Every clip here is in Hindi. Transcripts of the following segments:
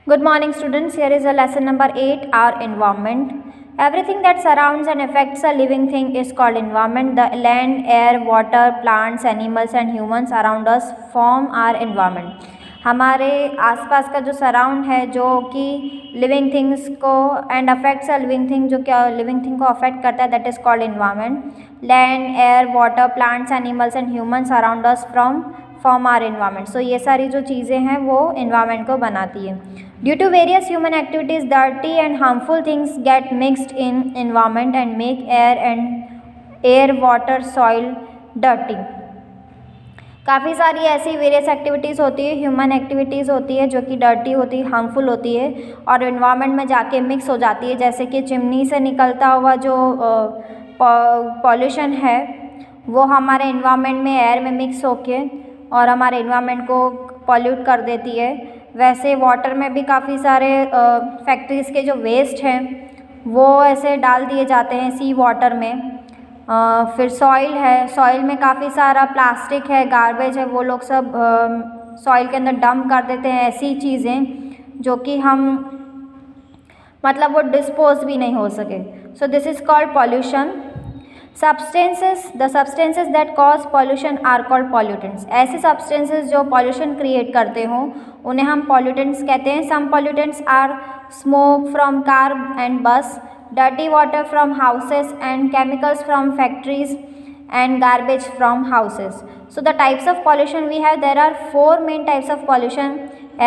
Good morning, students. Here is a lesson number 8, our environment. Everything that surrounds and affects a living thing is called environment. The land, air, water, plants, animals and humans around us form our environment. हमारे आसपास का जो सराउंड है जो कि लिविंग थिंग्स को and affects a living thing जो क्या लिविंग थिंग को अफेक्ट करता है that is called environment. Land, air, water, plants, animals and humans around us form are environment. So ये सारी जो चीज़ें हैं वो एनवायरनमेंट को बनाती है। Due to various human activities, dirty and harmful things get mixed in environment and make air, water, soil dirty. काफ़ी सारी ऐसी वेरियस एक्टिविटीज़ होती है, ह्यूमन एक्टिविटीज़ होती है जो कि डर्टी होती है, हार्मफुल होती है और एनवायरनमेंट में जाके मिक्स हो जाती है। जैसे कि चिमनी से निकलता हुआ जो पॉल्यूशन है वो हमारे एनवायरनमेंट में एयर में मिक्स होके और हमारे एनवायरनमेंट को पॉल्यूट कर देती है। वैसे वाटर में भी काफ़ी सारे फैक्ट्रीज़ के जो वेस्ट हैं वो ऐसे डाल दिए जाते हैं सी वाटर में। फिर सॉइल है, सॉइल में काफ़ी सारा प्लास्टिक है, गार्बेज है, वो लोग सब सॉइल के अंदर डंप कर देते हैं ऐसी चीज़ें जो कि हम मतलब वो डिस्पोज भी नहीं हो सके। So this is called pollution. The substances that cause pollution are called pollutants. ऐसे सब्सटेंसेस जो पॉल्यूशन क्रिएट करते हों उन्हें हम पॉल्यूटेंट्स कहते हैं। Some pollutants are smoke from car and bus, dirty water from houses and chemicals from factories and garbage from houses. So the types of pollution we have, there are 4 main types of pollution: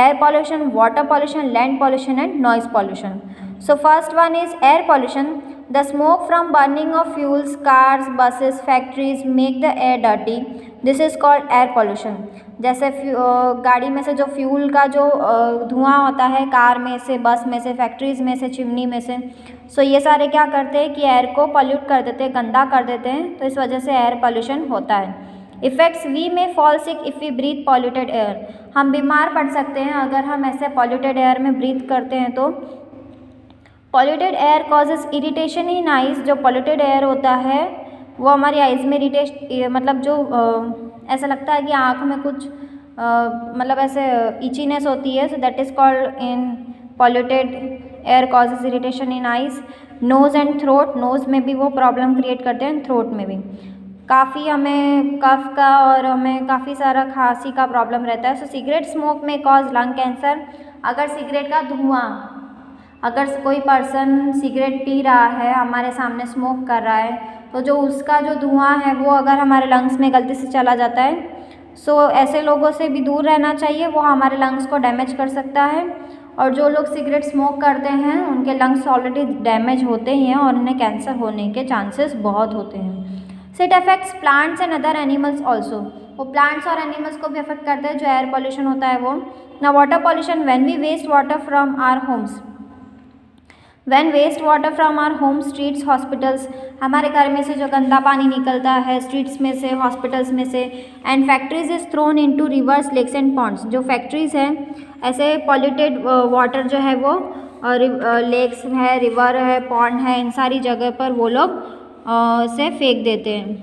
air pollution, water pollution, land pollution and noise pollution. So first one is air pollution. The smoke from burning of fuels, cars, buses, factories make the air dirty. This is called air pollution. जैसे गाड़ी में से जो फ्यूल का जो धुआं होता है कार में से, बस में से, फैक्ट्रीज़ में से, चिमनी में से, सो ये सारे क्या करते हैं कि एयर को पॉल्यूट कर देते हैं, गंदा कर देते हैं। तो इस वजह से एयर पॉल्यूशन होता है। Effects: we may fall sick if we breathe polluted air. हम बीमार पड़ सकते हैं अगर हम ऐसे पॉल्यूटेड एयर में ब्रीथ करते हैं तो। Polluted air causes irritation in eyes. जो पॉल्यूटेड एयर होता है वो हमारी आइज़ में मतलब जो ऐसा लगता है कि आँख में कुछ मतलब ऐसे इचीनेस होती है। So that is called in polluted air causes irritation in eyes. Nose and throat, nose में भी वो प्रॉब्लम क्रिएट करते हैं, थ्रोट में भी काफ़ी हमें कफ का और हमें काफ़ी सारा खांसी का प्रॉब्लम रहता है। सो सिगरेट स्मोक में कॉज लंग कैंसर। अगर सिगरेट का धुआं, अगर कोई पर्सन सिगरेट पी रहा है, हमारे सामने स्मोक कर रहा है, तो जो उसका जो धुआं है वो अगर हमारे लंग्स में गलती से चला जाता है, सो ऐसे लोगों से भी दूर रहना चाहिए, वो हमारे लंग्स को डैमेज कर सकता है। और जो लोग सिगरेट स्मोक करते हैं उनके लंग्स ऑलरेडी डैमेज होते ही हैं और उन्हें कैंसर होने के चांसेस बहुत होते हैं। So it affects plants and other animals also. वो प्लांट्स और एनिमल्स को भी अफेक्ट करता है जो एयर पॉल्यूशन होता है वो। ना water pollution, when we waste water from our homes. When waste water from our home, streets, hospitals, हमारे घर में से जो गंदा पानी निकलता है स्ट्रीट्स में से, हॉस्पिटल्स में से, and factories is thrown into rivers, lakes and ponds. जो फैक्ट्रीज़ हैं ऐसे पॉल्यूटेड वाटर जो है वो लेक्स है, रिवर है, पॉन्ड है, इन सारी जगह पर वो लोग से फेंक देते हैं।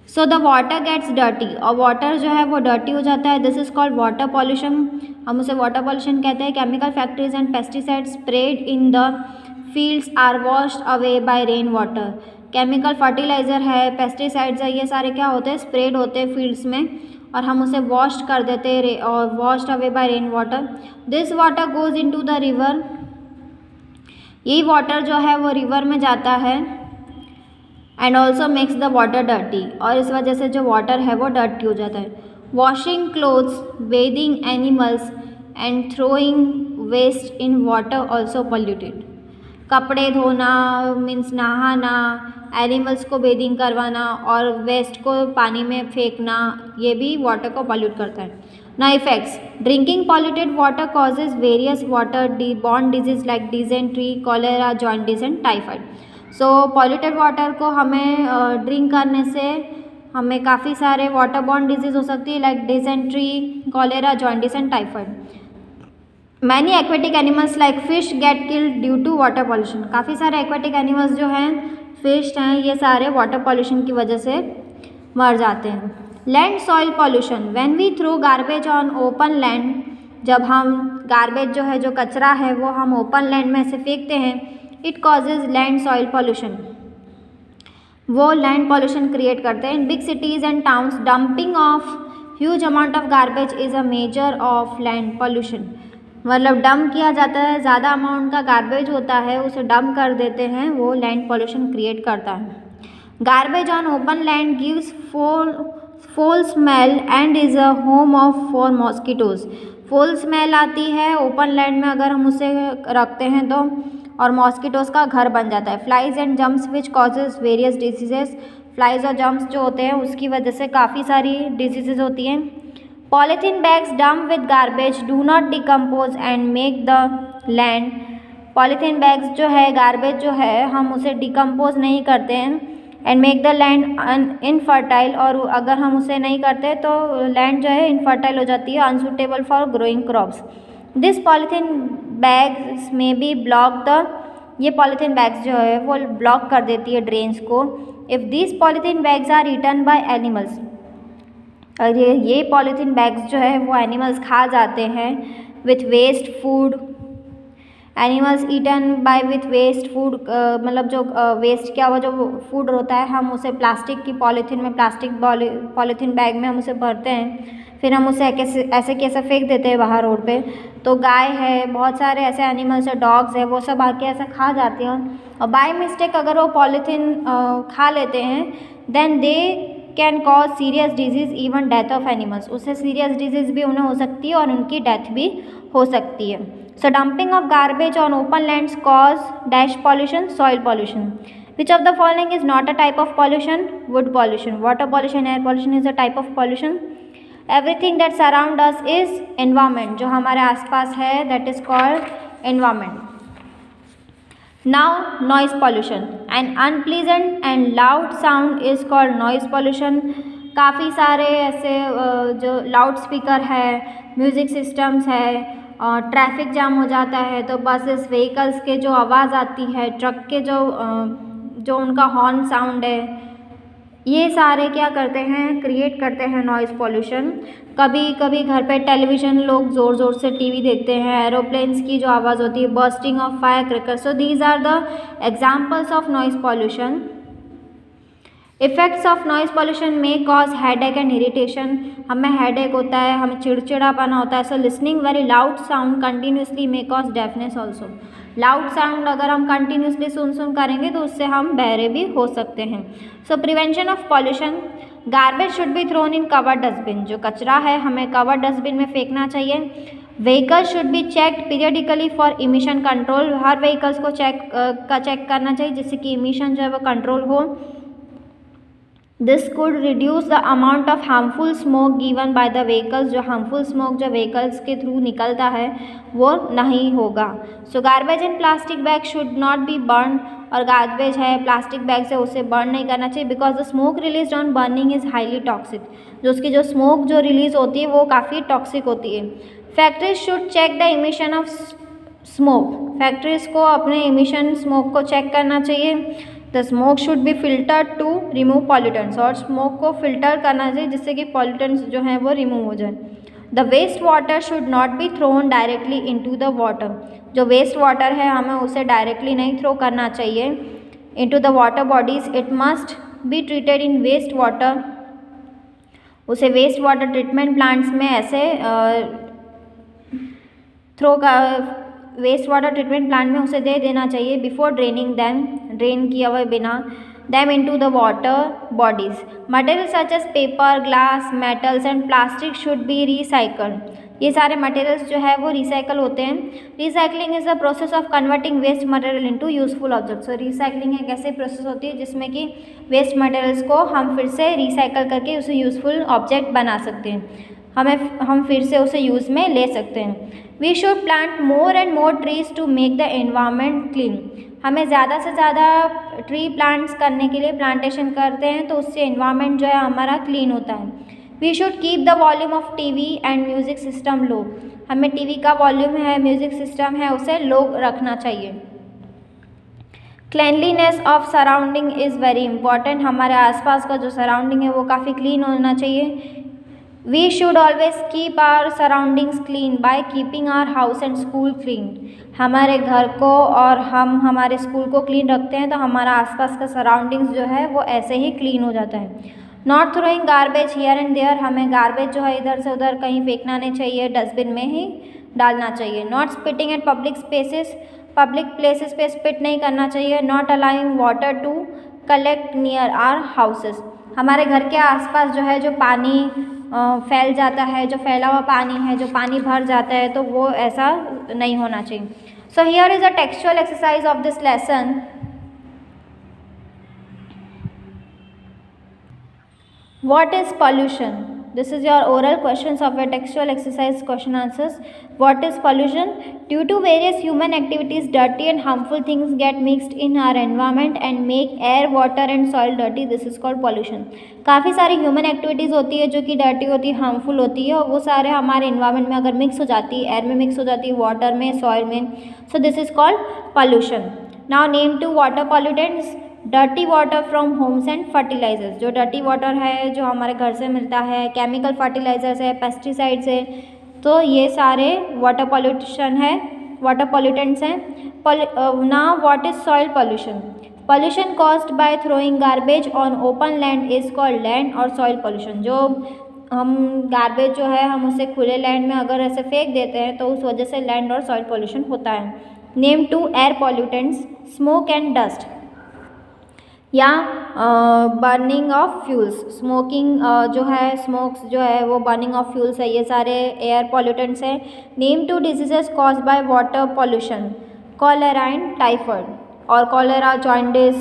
So the water gets dirty, और वाटर जो है वो डर्टी हो जाता है। This is called water pollution. हम उसे वाटर पॉल्यूशन कहते हैं। Chemical factories and pesticides spread in the fields are washed away by rain water. Chemical fertilizer है, पेस्टिसाइड्स है, ये सारे क्या होते हैं, स्प्रेड होते हैं फील्ड्स में और हम उसे वॉश कर देते हैं और washed away by rain water. This water goes in to the river. यही वाटर जो है वो रिवर में जाता है and also makes the water dirty, और इस वजह से जो वाटर है वो डर्टी हो जाता है। Washing clothes, bathing animals and throwing waste in water also polluted. कपड़े धोना मीन्स नहाना, एनिमल्स को बेदिंग करवाना और वेस्ट को पानी में फेंकना, ये भी वाटर को पॉल्यूट करता है। ना effects: drinking polluted water causes various water borne disease like dysentery, cholera, jaundice and typhoid. So polluted water को हमें ड्रिंक करने से हमें काफ़ी सारे वाटर बॉर्न डिजीज़ हो सकती है like dysentery, cholera, jaundice and typhoid. Many aquatic animals like fish get killed due to water pollution. काफ़ी सारे एक्वेटिक एनिमल्स जो हैं, फिश हैं, ये सारे वाटर पॉल्यूशन की वजह से मर जाते हैं। Land soil pollution, when we throw garbage on open land, जब हम गार्बेज जो है, जो कचरा है, वो हम ओपन लैंड में ऐसे फेंकते हैं, it causes land soil pollution, वो लैंड पॉल्यूशन क्रिएट करते हैं। In big cities and towns dumping of huge amount of garbage is a major of land pollution. मतलब डंप किया जाता है, ज़्यादा अमाउंट का गार्बेज होता है, उसे डंप कर देते हैं, वो लैंड पॉल्यूशन क्रिएट करता है। Garbage on open land gives fall smell and is a home of for mosquitoes. Fall smell आती है ओपन लैंड में अगर हम उसे रखते हैं तो, और मॉस्किटोज़ का घर बन जाता है। Flies and jumps which causes various diseases, flies और जम्प्स जो होते हैं उसकी वजह से काफ़ी सारी डिजीजेज होती हैं। Polythene bags dump with garbage do not decompose and make the land. Polythene bags जो है, गार्बेज जो है, हम उसे डिकम्पोज नहीं करते हैं, and make the land infertile, और अगर हम उसे नहीं करते तो लैंड जो है इनफर्टाइल हो जाती है, unsuitable for growing crops. This polythene bags में बी ब्लॉक द, ये पॉलीथीन बैग्स जो है वो ब्लॉक कर देती है ड्रेन्स को। If this polythene bags are eaten by animals, और ये पॉलीथीन बैग्स जो है वो एनिमल्स खा जाते हैं। With waste food, animals eaten by with waste food, मतलब जो वेस्ट क्या हुआ, जो फूड होता है, हम उसे प्लास्टिक की पॉलीथीन में, प्लास्टिक पॉलीथीन बैग में हम उसे भरते हैं, फिर हम उसे ऐसे कैसे फेंक देते हैं बाहर रोड पे। तो गाय है, बहुत सारे ऐसे एनिमल्स है, डॉग्स है, वो सब आके ऐसे खा जाते हैं, और बाय मिस्टेक अगर वो पॉलीथीन खा लेते हैं, then they can cause serious disease even death of animals. उससे सीरियस डिजीज़ भी उन्हें हो सकती है और उनकी डेथ भी हो सकती है। So dumping of garbage on open lands cause dash pollution, soil pollution. Which of the following is not a type of pollution? Wood pollution, water pollution, air pollution is a type of pollution. Everything that surround us is environment, जो हमारे आसपास है, that is called environment. Now noise pollution, an unpleasant and loud sound is called noise pollution। काफ़ी सारे ऐसे जो लाउड स्पीकर है, म्यूज़िक सिस्टम्स है, और ट्रैफिक जाम हो जाता है तो बसेस, व्हीकल्स के जो आवाज़ आती है, ट्रक के जो उनका हॉर्न साउंड है, ये सारे क्या करते हैं, क्रिएट करते हैं नॉइज़ पॉल्यूशन। कभी कभी घर पे टेलीविज़न लोग ज़ोर ज़ोर से टीवी देखते हैं, एरोप्लेन्स की जो आवाज़ होती है, bursting of fire crackers, so these are the examples of noise pollution. Effects of noise pollution में कॉज हेडेक एंड इरिटेशन, हमें हेडेक होता है, हमें चिड़चिड़ापना होता है। So listening very loud sound continuously may cause deafness also. Loud sound अगर हम कंटिन्यूसली सुन करेंगे तो उससे हम बहरे भी हो सकते हैं। सो prevention of pollution, garbage should be thrown in covered dustbin, जो कचरा है हमें कवर्ड डस्टबिन में फेंकना चाहिए। Vehicle should be checked periodically for emission control, her vehicles को चेक करना चाहिए जिससे कि इमिशन जो है वो कंट्रोल हो। This could reduce the amount of harmful smoke given by the vehicles, जो हार्मफुल स्मोक जो व्हीकल्स के थ्रू निकलता है वो नहीं होगा। So garbage in plastic bag should not be burn, और गार्बेज है प्लास्टिक बैग से उसे बर्न नहीं करना चाहिए, because the smoke release on burning is highly toxic, जो उसकी जो स्मोक जो रिलीज होती है वो काफ़ी टॉक्सिक होती है। Factories should check the emission of smoke, factories को अपने इमिशन स्मोक को चेक करना चाहिए। The smoke should be filtered to remove pollutants, और स्मोक को फिल्टर करना चाहिए जिससे कि पॉल्यूटेंट्स जो हैं वो रिमूव हो जाए। The waste water should not be thrown directly into the water, जो वेस्ट वाटर है हमें उसे डायरेक्टली नहीं थ्रो करना चाहिए into the water bodies, it must be treated in waste water, उसे वेस्ट वाटर ट्रीटमेंट प्लांट्स में ऐसे वेस्ट वाटर ट्रीटमेंट प्लांट में उसे दे देना चाहिए बिफोर ड्रेनिंग दैम, ड्रेन किया हुआ बिना, them into the water bodies. Material such as paper, glass, metals and plastic should be recycled, ये सारे मटेरियल्स जो है वो रिसाइकल होते हैं। Recycling is the process of converting waste material into useful objects, so recycling एक ऐसी प्रोसेस होती है जिसमें कि वेस्ट मटेरियल्स को हम फिर से रिसाइकल करके उसे यूजफुल ऑब्जेक्ट बना सकते हैं, हम फिर से उसे यूज़ में ले सकते हैं। We should plant more and more trees to make the environment clean, हमें ज़्यादा से ज़्यादा ट्री प्लांट्स करने के लिए प्लांटेशन करते हैं तो उससे एनवायरनमेंट जो है हमारा क्लीन होता है। We should keep the volume of TV and music system low, हमें टीवी का वॉल्यूम है, म्यूज़िक सिस्टम है, उसे लो रखना चाहिए। Cleanliness of surrounding is very important, हमारे आसपास का जो सराउंडिंग है वो काफ़ी क्लीन होना चाहिए। We should always keep our surroundings clean by keeping our house and school clean. हमारे घर को और हम हमारे स्कूल को क्लीन रखते हैं तो हमारा आसपास का सराउंडिंग्स जो है वो ऐसे ही क्लीन हो जाता है। Not throwing garbage here and there, हमें गार्बेज जो है इधर से उधर कहीं फेंकना नहीं चाहिए, डस्टबिन में ही डालना चाहिए। Not spitting at public spaces, public places पे स्पिट नहीं करना चाहिए। Not allowing water to collect near our houses, हमारे घर के आसपास जो है जो पानी फैल जाता है, जो फैला हुआ पानी है, जो पानी भर जाता है, तो वो ऐसा नहीं होना चाहिए। So here is a textual exercise of this lesson. What is pollution? This is your oral questions of a textual exercise question answers. What is pollution? Due to various human activities, dirty and harmful things get mixed in our environment and make air, water and soil dirty. This is called pollution. काफ़ी सारी ह्यूमन एक्टिविटीज़ होती है जो कि डर्टी होती है, हार्मफुल होती है, और वो सारे हमारे इन्वायरमेंट में अगर मिक्स हो जाती है, एयर में मिक्स हो जाती है, वाटर में, सॉइल में, so this is called pollution. Now name two water pollutants. Dirty water from homes and fertilizers, जो डर्टी वाटर है जो हमारे घर से मिलता है, केमिकल फर्टिलाइजर्स है, पेस्टिसाइड्स है, तो ये सारे वाटर पॉल्यूशन है, वाटर पॉल्यूटेंट्स हैं। Now what is soil pollution? Pollution caused by throwing garbage on open land is called land और सॉइल पॉल्यूशन। जो हम गार्बेज जो है हम उसे खुले लैंड में अगर ऐसे फेंक देते हैं तो उस वजह से लैंड और सॉइल पॉल्यूशन होता है। Name two air pollutants. Smoke and dust या बर्निंग ऑफ फ्यूल्स। स्मोकिंग जो है, स्मोक्स जो है वो बर्निंग ऑफ फ्यूल्स है, ये सारे एयर पॉल्यूटेंट्स हैं। Name two diseases cause by water pollution. Cholera and typhoid, और cholera, jaundice,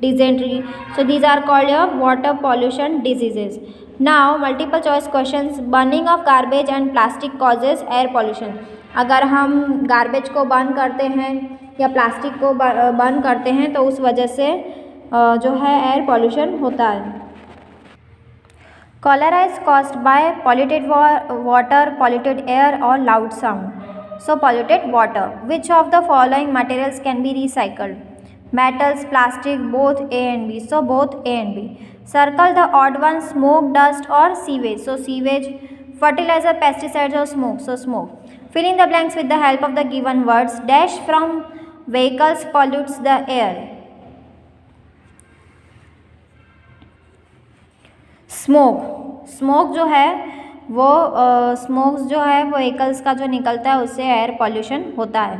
dysentery, so these are called your water pollution diseases. Now multiple choice questions. Burning of garbage and plastic causes air pollution. अगर हम गार्बेज को बर्न करते हैं या प्लास्टिक को बर्न करते हैं तो उस वजह से जो है एयर पॉल्यूशन होता है। Cholera is caused by polluted water, polluted air और loud sound. So polluted water. Which of the following materials can be recycled? Metals, plastic, both A and B. So both A and B. Circle the odd one. Smoke, dust और sewage. So sewage. Fertiliser, pesticides और smoke. So smoke. Fill in the blanks with the help of the given words. Dash from vehicles pollutes the air. Smoke. Smoke जो है वो स्मोक्स जो है वो व्हीकल्स का जो निकलता है उससे एयर पॉल्यूशन होता है।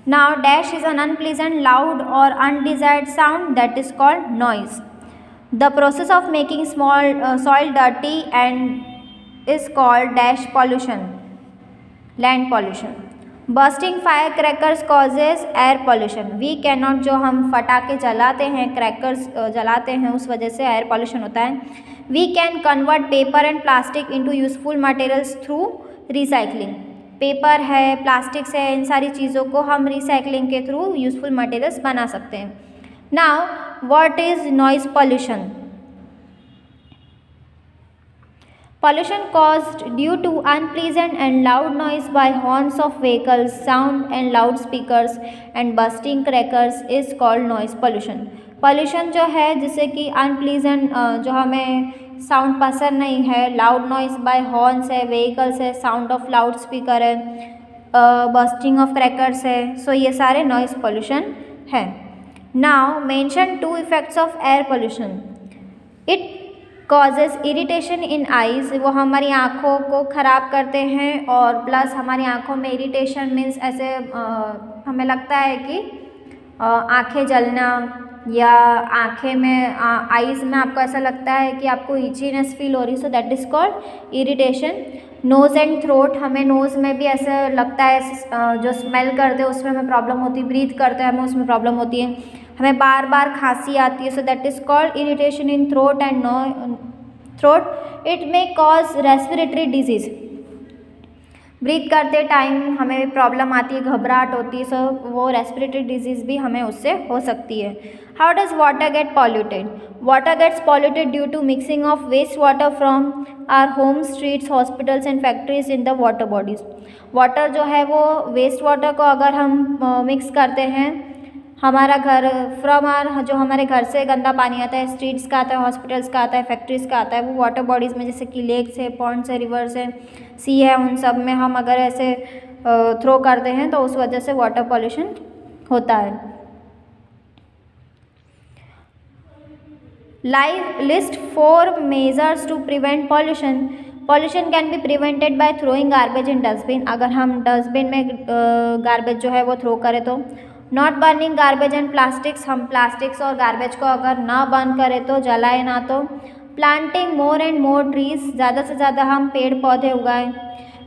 Now dash is an unpleasant, loud और undesired sound that is called noise. The process of making soil dirty and is called dash pollution, land pollution. Bursting fire crackers causes air pollution. We can not, जो हम पटाखे जलाते हैं, क्रैकर्स जलाते हैं, उस वजह से एयर पॉल्यूशन होता है। We can convert paper and plastic into useful materials through recycling. Paper है, प्लास्टिक्स है, इन सारी चीज़ों को हम रिसाइकलिंग के थ्रू यूजफुल मटेरियल्स बना सकते हैं। Now what is noise pollution? Pollution caused due to unpleasant and loud noise by horns of vehicles, sound and loudspeakers and bursting crackers is called noise pollution. Pollution जो है जिससे कि unpleasant जो हमें साउंड पसंद नहीं है, लाउड नॉइज बाय हॉर्न्स है, व्हीकल्स है, साउंड ऑफ लाउड स्पीकर है, बर्स्टिंग ऑफ क्रैकर्स है, सो ये सारे नॉइज पोल्यूशन है। Now mention two effects of air pollution. It causes irritation in eyes, वो हमारी आँखों को ख़राब करते हैं, और प्लस हमारी आँखों में इरिटेशन मीन्स ऐसे हमें लगता है कि आँखें जलना, या आँखें में आइज़ में आपको ऐसा लगता है कि आपको इचीनेस फील हो रही, so that is called irritation. Nose and throat, हमें नोज़ में भी ऐसा लगता है, जो स्मेल करते हैं उसमें हमें प्रॉब्लम होती है, ब्रीथ करते हैं हमें उसमें प्रॉब्लम होती है, हमें बार बार खांसी आती है, so that is called irritation in throat and throat. It may cause respiratory disease, breathe करते टाइम हमें प्रॉब्लम आती है, घबराहट होती है, सो वो रेस्पिरेटरी डिजीज़ भी हमें उससे हो सकती है। How does water get polluted? Water gets polluted due to mixing of waste water from our home, streets, hospitals and factories in the water bodies. Water जो है वो वेस्ट वाटर को अगर हम मिक्स करते हैं हमारा घर फ्रॉम आर जो हमारे घर से गंदा पानी आता है, स्ट्रीट्स का आता है, हॉस्पिटल्स का आता है, फैक्ट्रीज़ का आता है, वो वाटर बॉडीज़ में जैसे कि लेक्स है, पॉन्ड्स है, रिवर्स है, सी है, उन सब में हम अगर ऐसे थ्रो करते हैं तो उस वजह से वाटर पॉल्यूशन होता है। List 4 measures to prevent pollution. Pollution can be prevented by throwing garbage in dustbin. अगर हम डस्टबिन में गार्बेज जो है वो थ्रो करें तो। Not burning garbage and plastics, हम प्लास्टिक्स और गार्बेज को अगर ना बर्न करें तो, जलाए ना तो। Planting more and more trees, ज़्यादा से ज़्यादा हम पेड़ पौधे उगाएं।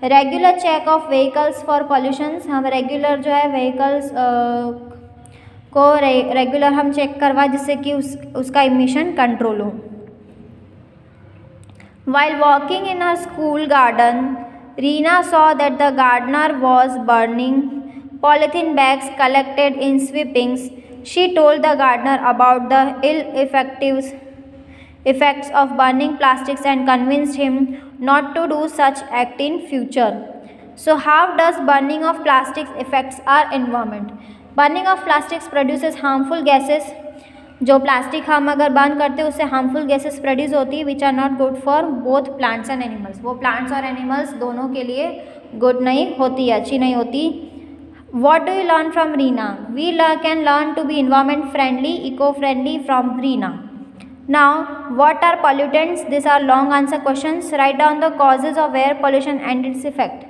Regular check of vehicles for pollutions, हम रेगुलर जो है व्हीकल्स को रेगुलर हम चेक करवाएं जिससे कि उसका इमिशन कंट्रोल हो। While walking in her school garden, Reena saw that the gardener was burning polythene bags collected in sweepings. She told the gardener about the effects of burning plastics and convinced him not to do such act in future. So how does burning of plastics affects our environment? Burning of plastics produces harmful gases. जो प्लास्टिक हम अगर बर्न करते हैं उससे हार्मफुल गैसेस प्रोड्यूस होती है which are not good for both plants and animals. वो प्लांट्स और एनिमल्स दोनों के लिए गुड नहीं होती है, अच्छी नहीं होती। What do you learn from Reena? We can learn to be environment friendly, eco friendly from Reena. Now what are pollutants? This are long answer questions. Write down the causes of air pollution and its effect.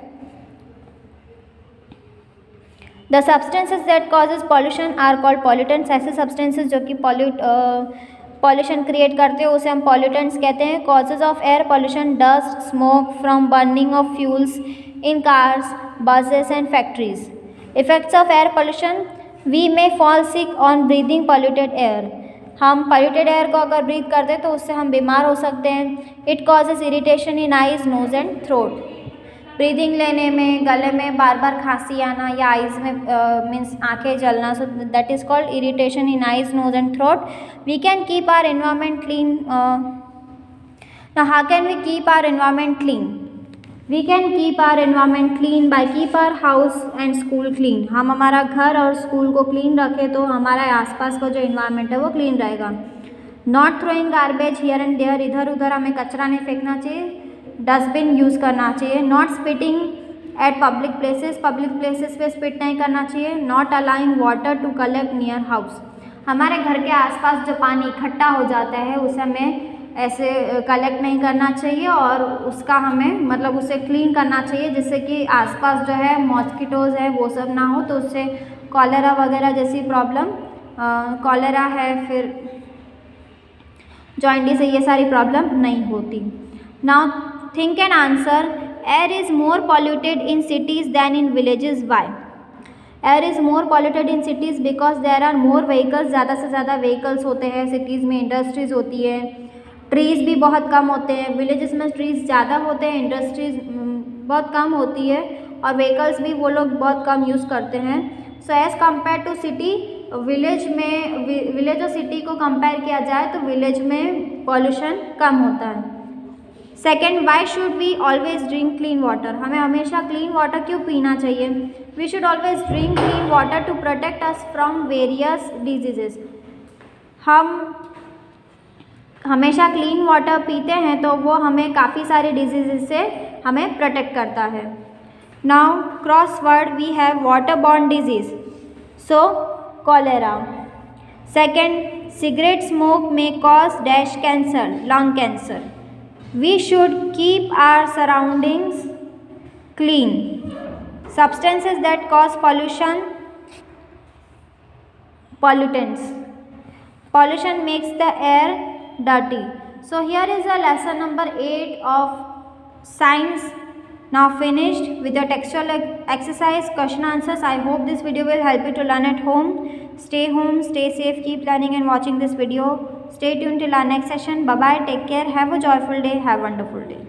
The substances that causes pollution are called pollutants. ऐसे substances जो कि pollution create करते हैं उसे हम pollutants कहते हैं। Causes of air pollution: dust, smoke from burning of fuels in cars, buses and factories. Effects of air pollution: we may fall sick on breathing polluted air. हम polluted air को अगर breathe करते हैं तो उससे हम बीमार हो सकते हैं। It causes irritation in eyes, nose and throat. Breathing लेने में, गले में बार बार खांसी आना या आइज़ में मीन्स आँखें जलना, so that is called irritation in eyes, nose and throat. We can keep our environment clean. Now how can we keep our environment clean? We can keep our environment clean by keep our house and school clean. हम हमारा घर और स्कूल को क्लीन रखें तो हमारा आसपास का जो इन्वायरमेंट है वो क्लीन रहेगा। Not throwing garbage here and there, इधर उधर हमें कचरा नहीं फेंकना चाहिए, डस्टबिन यूज़ करना चाहिए। Not spitting at public places पे स्पिट नहीं करना चाहिए। Not allowing water to collect near house, हमारे घर के आसपास जो पानी इकट्ठा हो जाता है उसे हमें ऐसे कलेक्ट नहीं करना चाहिए और उसका हमें मतलब उसे क्लीन करना चाहिए जिससे कि आसपास जो है मॉस्किटोज़ है वो सब ना हो, तो उससे कॉलेरा वगैरह जैसी प्रॉब्लम, कॉलेरा है फिर जॉइंडिस है, ये सारी प्रॉब्लम नहीं होती। Now think and answer. Air is more polluted in cities than in villages. Why? Air is more polluted in cities because there are more vehicles. ज़्यादा से ज़्यादा vehicles होते हैं सिटीज़ में, इंडस्ट्रीज़ होती है, ट्रीज़ भी बहुत कम होते हैं। विलेजेस में ट्रीज़ ज़्यादा होते हैं, इंडस्ट्रीज़ बहुत कम होती है और व्हीकल्स भी वो लोग बहुत कम यूज़ करते हैं। So as compare to city, village और सिटी को कंपेयर किया जाए तो विलेज में पॉल्यूशन कम होता है। Second, why should we always drink clean water? हमें हमेशा क्लीन वाटर क्यों पीना चाहिए? We should always drink clean water to protect us from various diseases. हम हमेशा क्लीन वाटर पीते हैं तो वो हमें काफ़ी सारे डिजीजेस से हमें प्रोटेक्ट करता है। Now crossword we have water borne disease, so cholera. Second, cigarette smoke में cause dash cancer, lung cancer. We should keep our surroundings clean. Substances that cause pollution, pollutants. Pollution makes the air dirty. So here is the lesson number 8 of science now finished with the textual exercise, question answers. I hope this video will help you to learn at home. Stay home, stay safe, keep learning and watching this video. Stay tuned till our next session. Bye bye, take care, have a joyful day, have a wonderful day.